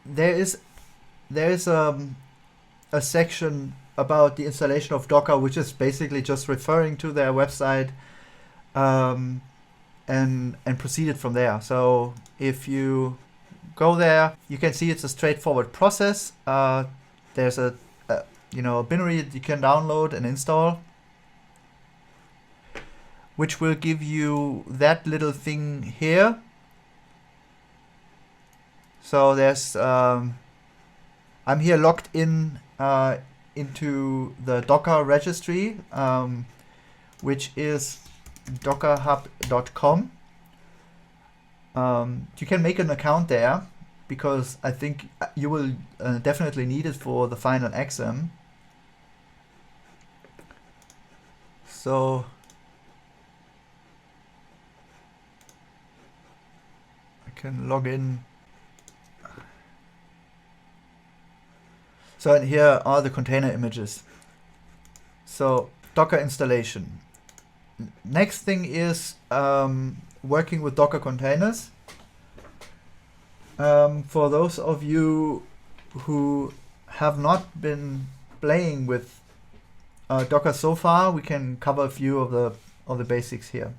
there is a section about the installation of Docker, which is basically just referring to their website and proceeded from there. So if you go there, you can see it's a straightforward process. There's a binary that you can download and install, which will give you that little thing here. So there's I'm here logged in into the Docker registry, which is dockerhub.com. You can make an account there because I think you will definitely need it for the final exam. So I can log in. So here are the container images. So Docker installation. Next thing is working with Docker containers. For those of you who have not been playing with Docker so far, we can cover a few of the basics here.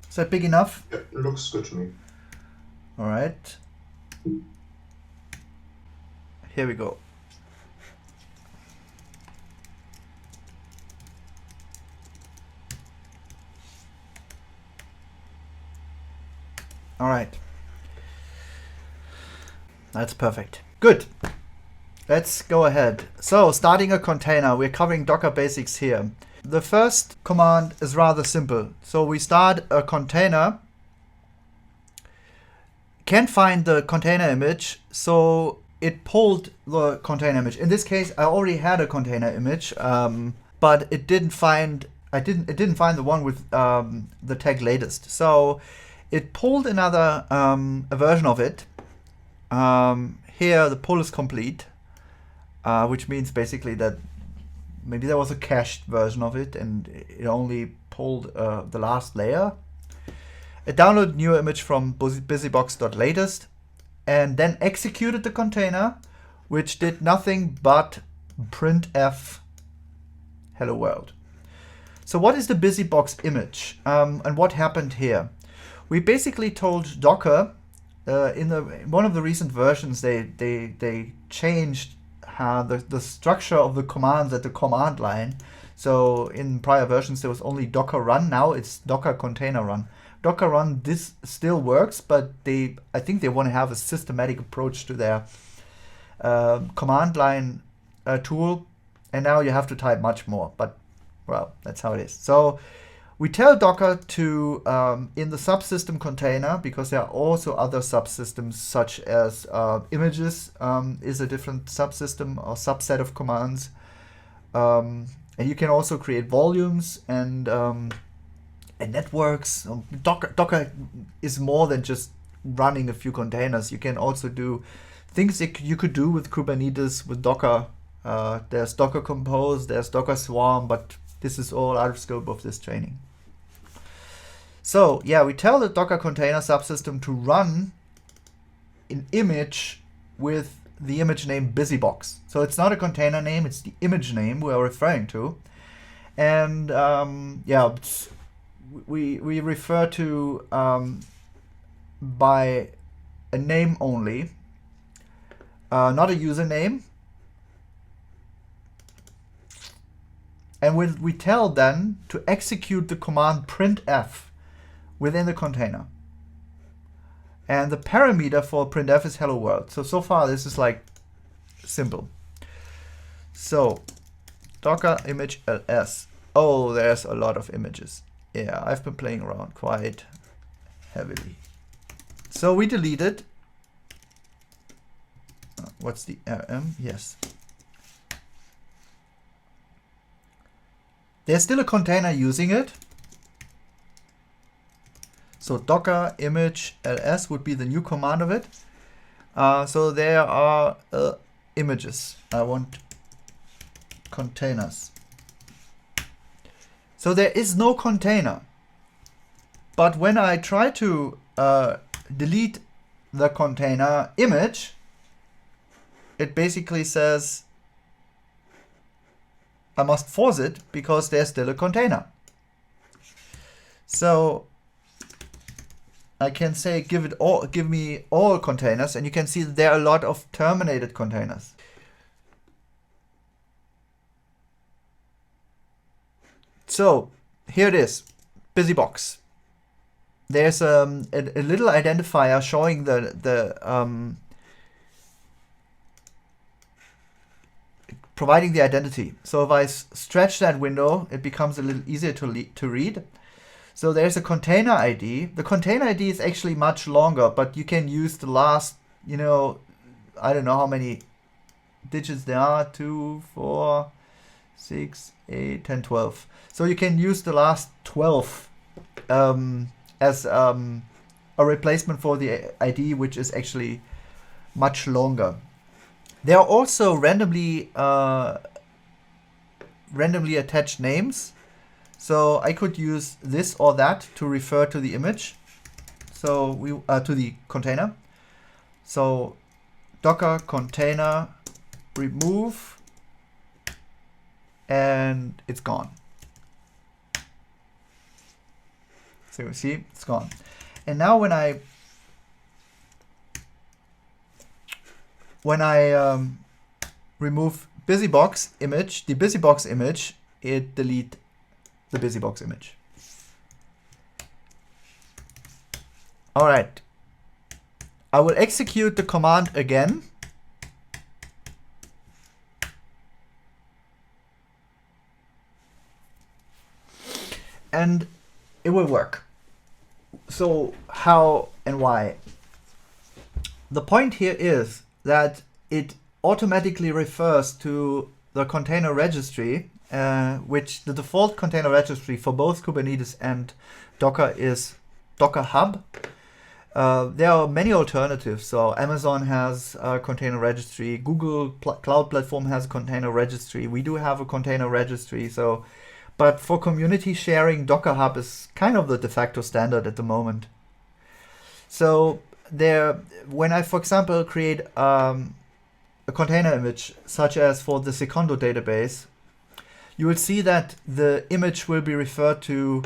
Is that big enough? Yeah, it looks good to me. All right. Here we go. All right. That's perfect. Good. Let's go ahead. So starting a container, we're covering Docker basics here. The first command is rather simple. So we start a container. Can't find the container image, so it pulled the container image. In this case, I already had a container image, but it didn't find. It didn't find the one with the tag latest. So it pulled another a version of it. Here the pull is complete, which means basically that maybe there was a cached version of it and it only pulled the last layer. It downloaded new image from busybox.latest and then executed the container, which did nothing but printf hello world. So what is the busybox image and what happened here? We basically told Docker in one of the recent versions they changed the structure of the commands at the command line. So in prior versions there was only docker run. Now it's docker container run. Docker run, this still works, but I think they want to have a systematic approach to their command line tool, and now you have to type much more, but well, that's how it is. So we tell Docker to, in the subsystem container, because there are also other subsystems such as images is a different subsystem or subset of commands. And you can also create volumes and networks. Docker is more than just running a few containers. You can also do things that you could do with Kubernetes, with Docker. There's Docker Compose, there's Docker Swarm, but this is all out of scope of this training. So yeah, we tell the Docker container subsystem to run an image with the image name busybox. So it's not a container name, it's the image name we are referring to. And yeah, we refer to by a name only, not a username. And we tell then to execute the command printf within the container. And the parameter for printf is hello world. So far this is like simple. So Docker image ls. Oh, there's a lot of images. Yeah, I've been playing around quite heavily. So we deleted. What's the rm? Yes. There's still a container using it. So docker image ls would be the new command of it. So there are images. I want containers. So there is no container. But when I try to delete the container image, it basically says I must force it because there's still a container. So I can say give me all containers, and you can see that there are a lot of terminated containers. So here it is, BusyBox. There's a little identifier showing providing the identity. So if I stretch that window, it becomes a little easier to read. So there's a container ID. The container ID is actually much longer, but you can use the last, I don't know how many digits there are, 2, 4, 6, 8, 10, 12. So you can use the last 12 as a replacement for the ID, which is actually much longer. There are also randomly attached names. So I could use this or that to refer to the image. So we to the container. So docker container remove, and it's gone. So you see, it's gone. And now when I remove BusyBox image, the BusyBox image, it delete the BusyBox image. All right. I will execute the command again. And it will work. So how and why? The point here is that it automatically refers to the container registry, which the default container registry for both Kubernetes and Docker is Docker Hub. There are many alternatives. So Amazon has a container registry. Google Cloud Platform has a container registry. We do have a container registry. But for community sharing, Docker Hub is kind of the de facto standard at the moment. So when I, for example, create a container image, such as for the Secondo database, you will see that the image will be referred to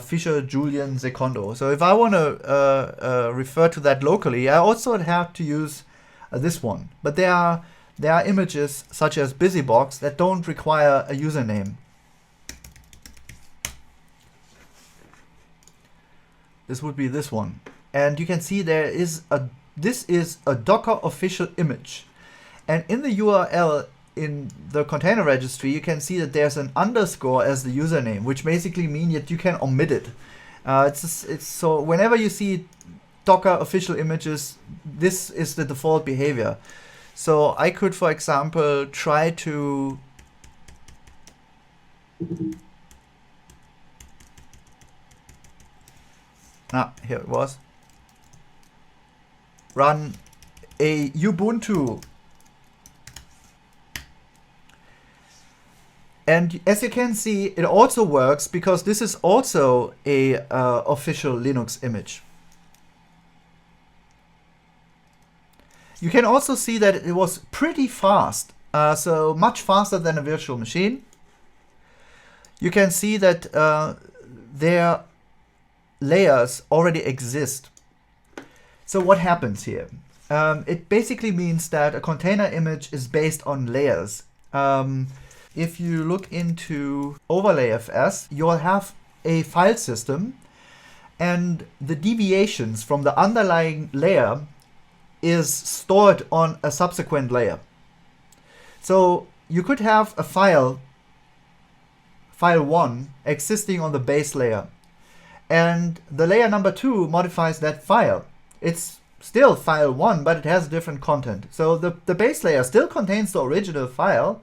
Fisher Julian Secondo. So if I want to refer to that locally, I also have to use this one. But there are images such as BusyBox that don't require a username. This would be this one. And you can see this is a Docker official image. And in the URL in the container registry, you can see that there's an underscore as the username, which basically means that you can omit it. So whenever you see Docker official images, this is the default behavior. So I could, for example, try to here it was. Run a Ubuntu. And as you can see, it also works because this is also a official Linux image. You can also see that it was pretty fast, so much faster than a virtual machine. You can see that their layers already exist. So what happens here? It basically means that a container image is based on layers. If you look into overlay.fs, you'll have a file system, and the deviations from the underlying layer is stored on a subsequent layer. So you could have a file 1, existing on the base layer, and the layer number 2 modifies that file. It's still file 1, but it has different content. So the base layer still contains the original file,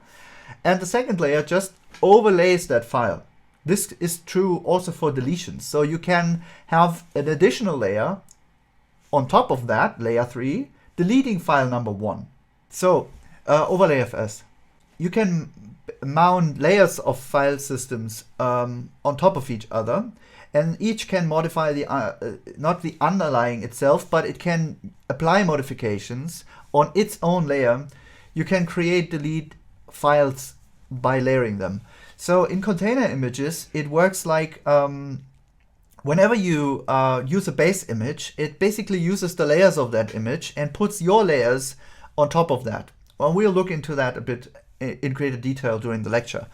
and the second layer just overlays that file. this is true also for deletions. So you can have an additional layer on top of that, layer 3, deleting file number 1. So overlay FS. You can mount layers of file systems on top of each other, and each can modify the not the underlying itself, but it can apply modifications on its own layer. You can create, delete files by layering them. So in container images, it works like whenever you use a base image, it basically uses the layers of that image and puts your layers on top of that. Well, we'll look into that a bit in greater detail during the lecture.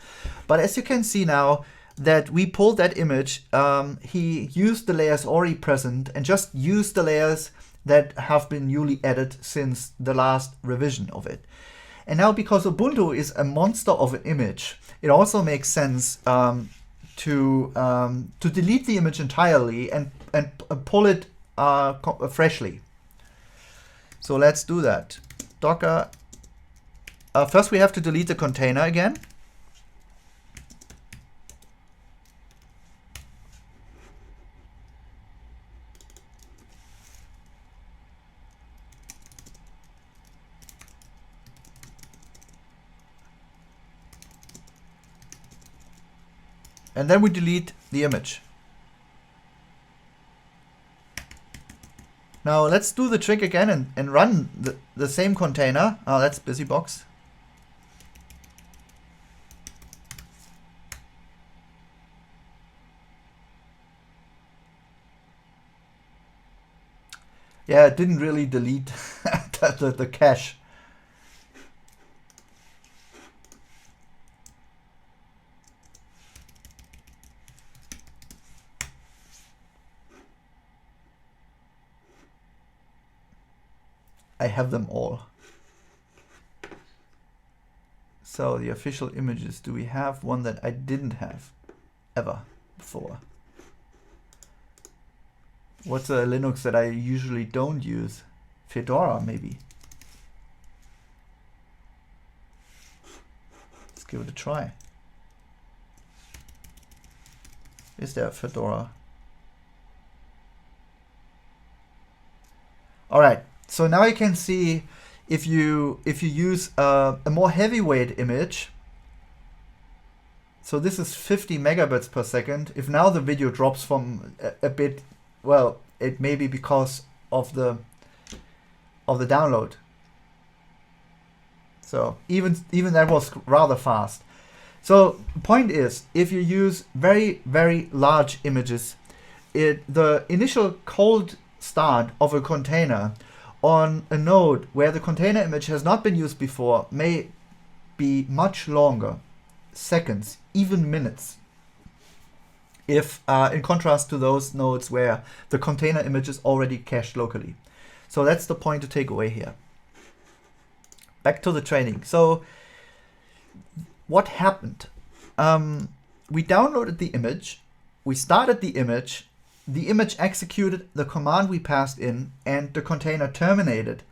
But as you can see now that we pulled that image, he used the layers already present and just used the layers that have been newly added since the last revision of it. And now, because Ubuntu is a monster of an image, it also makes sense to delete the image entirely and pull it freshly. So let's do that. Docker. First, we have to delete the container again. And then we delete the image. Now let's do the trick again and run the same container. That's BusyBox. Yeah, it didn't really delete the cache. I have them all. So the official images, do we have one that I didn't have ever before? What's a Linux that I usually don't use? Fedora, maybe. Let's give it a try. Is there a Fedora? All right. So now you can see if you use a more heavyweight image. So this is 50 megabits per second. If now the video drops from a bit, well, it may be because of the download. So even that was rather fast. So the point is, if you use very, very large images, the initial cold start of a container on a node where the container image has not been used before may be much longer, seconds, even minutes, if in contrast to those nodes where the container image is already cached locally. So that's the point to take away here. Back to the training. So what happened? We downloaded the image, we started the image executed the command we passed in, and the container terminated.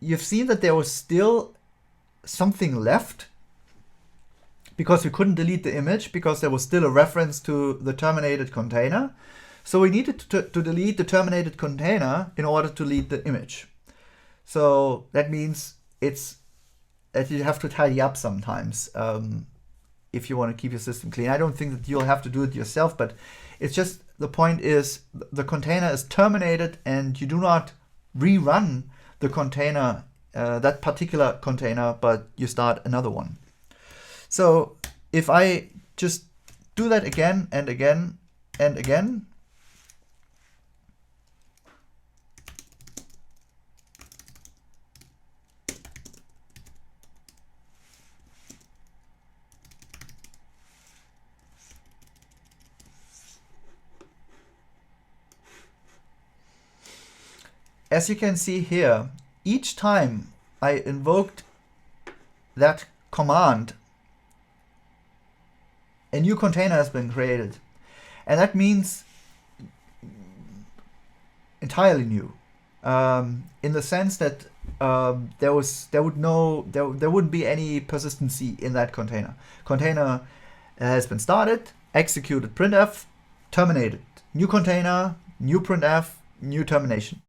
You've seen that there was still something left because we couldn't delete the image because there was still a reference to the terminated container. So we needed to delete the terminated container in order to delete the image. So that means that you have to tidy up sometimes if you want to keep your system clean. I don't think that you'll have to do it yourself, but it's just, the point is the container is terminated and you do not rerun the container, that particular container, but you start another one. So if I just do that again and again and again, as you can see here, each time I invoked that command, a new container has been created. And that means entirely new, in the sense that there wouldn't be any persistency in that container. Container It has been started, executed printf, terminated. New container, new printf, new termination.